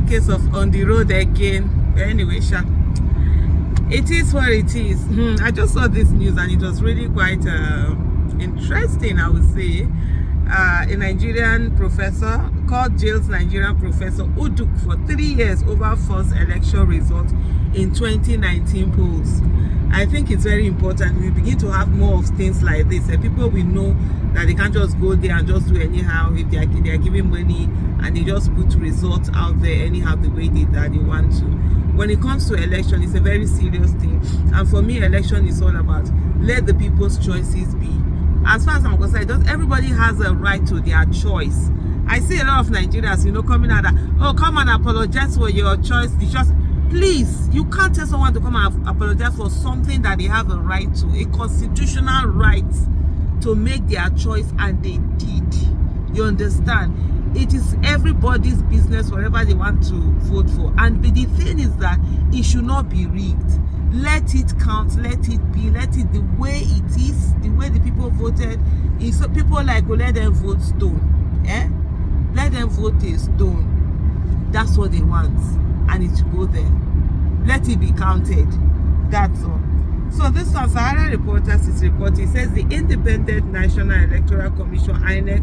another case of on the road again. But anyway, sha, it is what it is. I just saw this news and it was really quite interesting, I would say. A Nigerian professor called jails Nigerian professor Uduk for 3 years over false election results in 2019 polls. I think it's very important we begin to have more of things like this, and people will know that they can't just go there and just do anyhow. If they are giving money and they just put results out there anyhow the way that they want to. When it comes to election, it's a very serious thing, and for me, election is all about let the people's choices be. As far as I'm concerned, everybody has a right to their choice. I see a lot of Nigerians, coming out that, oh, come and apologize for your choice. Please, you can't tell someone to come and apologize for something that they have a right to, a constitutional right to make their choice, and they did. You understand? It is everybody's business whatever they want to vote for. And the thing is that it should not be rigged. Let it count, let it be, let it the way it is, the way the people voted. So people like, well, let them vote stone. Let them vote a stone. That's what they want. And it should go there. Let it be counted. That's all. So this one, Sahara Reporters is reporting, says the Independent National Electoral Commission, INEC,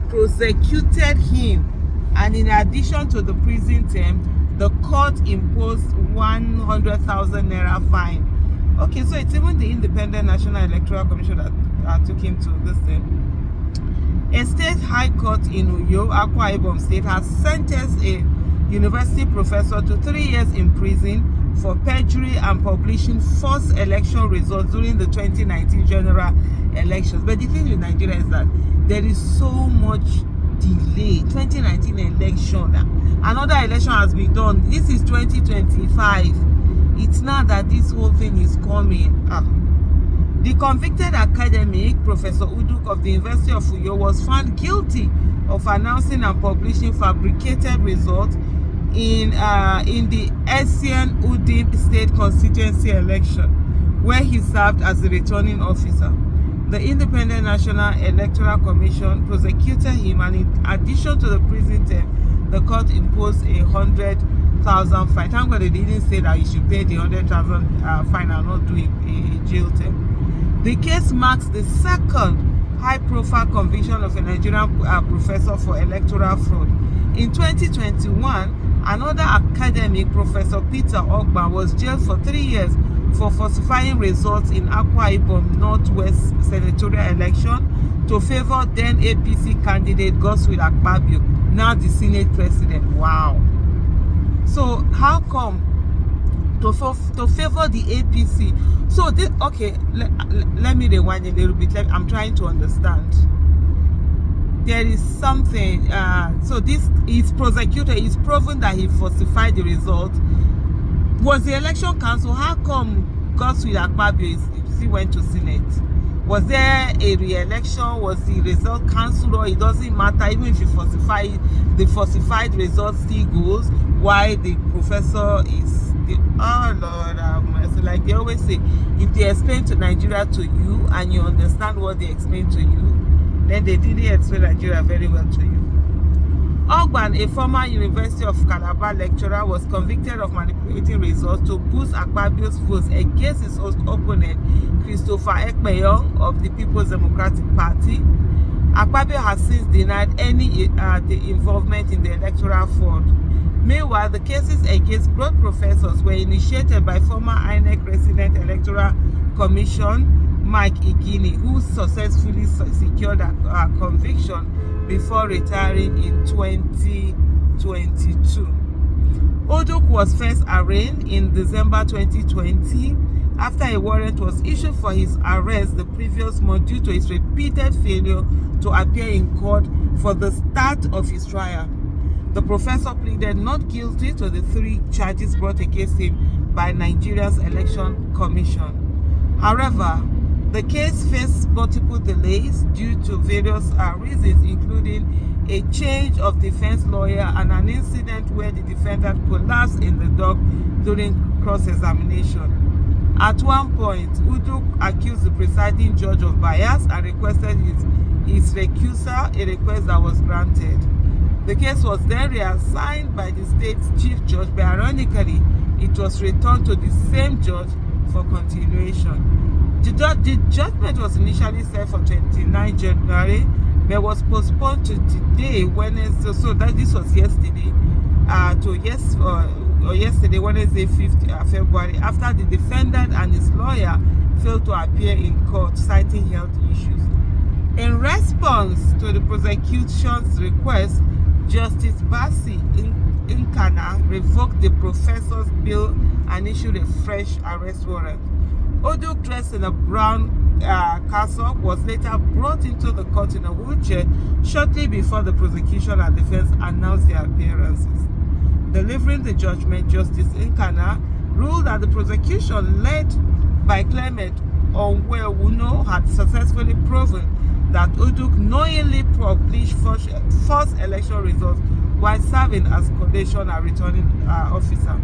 prosecuted him, and in addition to the prison term, the court imposed 100,000 naira fine. Okay, so it's even the Independent National Electoral Commission that took him to this thing. A state high court in Uyo, Akwa Ibom State, has sentenced a university professor to 3 years in prison for perjury and publishing false election results during the 2019 general elections. But the thing with Nigeria is that there is so much delay. 2019 election, another election has been done. This is 2025. It's now that this whole thing is coming. The convicted academic, Professor Uduk of the University of Uyo, was found guilty of announcing and publishing fabricated results in the Asian Udim State Constituency election, where he served as the returning officer. The Independent National Electoral Commission prosecuted him, and in addition to the prison term, the court imposed 100,000 fine. Thank God they didn't say that he should pay the 100,000 fine and not do a jail term. The case marks the second high-profile conviction of a Nigerian professor for electoral fraud. In 2021, another academic, Professor Peter Ogba, was jailed for 3 years for falsifying results in Akwa Ibom Northwest senatorial election to favor then APC candidate Godswill Akpabio, now the Senate president. Wow. So how come to favor the APC? So this, okay, let me rewind a little bit. I'm trying to understand. There is something, so this is prosecuted, it's proven that he falsified the result. Was the election cancelled? How come Godswill Akpabio still went to Senate? Was there a re-election? Was the result cancelled? Or it doesn't matter, even if you falsify it, the falsified result still goes, why the professor is oh Lord, so like they always say, if they explain to Nigeria to you and you understand what they explain to you, then they didn't explain Nigeria very well to you. Ogban, a former University of Calabar lecturer, was convicted of manipulating results to boost Akpabio's votes against his opponent, Christopher Ekpeyong of the People's Democratic Party. Akpabio has since denied any involvement in the electoral fraud. Meanwhile, the cases against both professors were initiated by former INEC Resident Electoral Commission Mike Igini, who successfully secured a conviction before retiring in 2022. Uduk was first arraigned in December 2020 after a warrant was issued for his arrest the previous month due to his repeated failure to appear in court for the start of his trial. The professor pleaded not guilty to the 3 charges brought against him by Nigeria's Election Commission. However, the case faced multiple delays due to various reasons, including a change of defense lawyer and an incident where the defendant collapsed in the dock during cross-examination. At one point, Uduk accused the presiding judge of bias and requested his recusal, a request that was granted. The case was then reassigned by the state's chief judge, but ironically, it was returned to the same judge for continuation. The judgment was initially set for 29 January, but was postponed to today, Wednesday. So that this was yesterday, yesterday, Wednesday, 5th February, after the defendant and his lawyer failed to appear in court, citing health issues. In response to the prosecution's request, Justice Basi Nkana revoked the professor's bail and issued a fresh arrest warrant. Oduk, dressed in a brown cassock, was later brought into the court in a wheelchair shortly before the prosecution and defense announced their appearances. Delivering the judgment, Justice Nkana ruled that the prosecution, led by Clement Onwewuno, had successfully proven that Oduk knowingly published false election results while serving as collation and returning officer.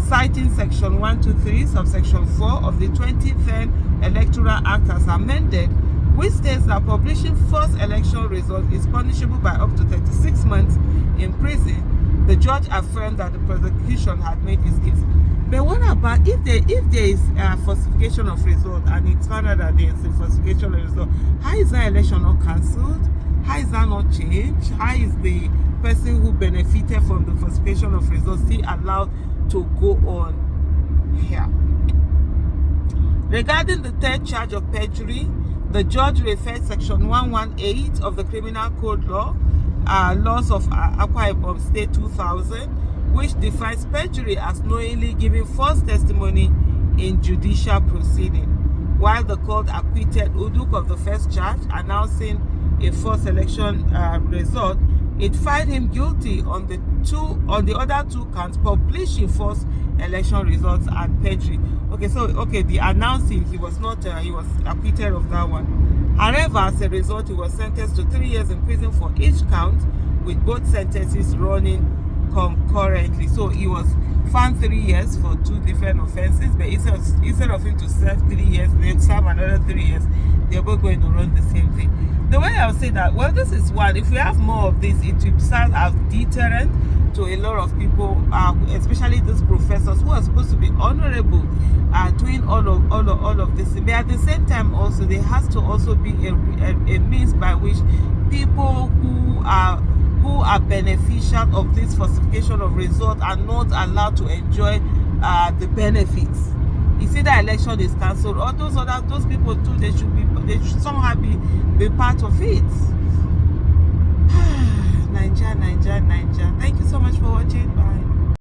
Citing Section 123, subsection 4 of the 2010 Electoral Act as amended, which states that publishing false election results is punishable by up to 36 months in prison, the judge affirmed that the prosecution had made his case. But what about if there is a falsification of result and it's found out that there is a falsification of result? How is that election not cancelled? How is that not changed? How is the person who benefited from the falsification of results still allowed to go on here? Regarding the third charge of perjury, the judge referred Section 118 of the Criminal Code laws of Akwa Ibom State 2000, which defines perjury as knowingly giving false testimony in judicial proceeding. While the court acquitted Oduk of the first charge, announcing a false election result, it found him guilty on the other two counts, publishing false election results and perjury. The announcing, he was acquitted of that one. However, as a result, he was sentenced to 3 years in prison for each count, with both sentences running concurrently. So he was found 3 years for 2 different offenses, but instead of him to serve 3 years, then serve another 3 years, they're both going to run the same thing. The way I would say that, well, this is one. If we have more of this, it will serve as deterrent to a lot of people, especially these professors who are supposed to be honorable, doing all of this. But at the same time, also there has to also be a means by which people who are beneficial of this falsification of results are not allowed to enjoy the benefits. You see, the election is cancelled. All those people too, they should somehow be part of it.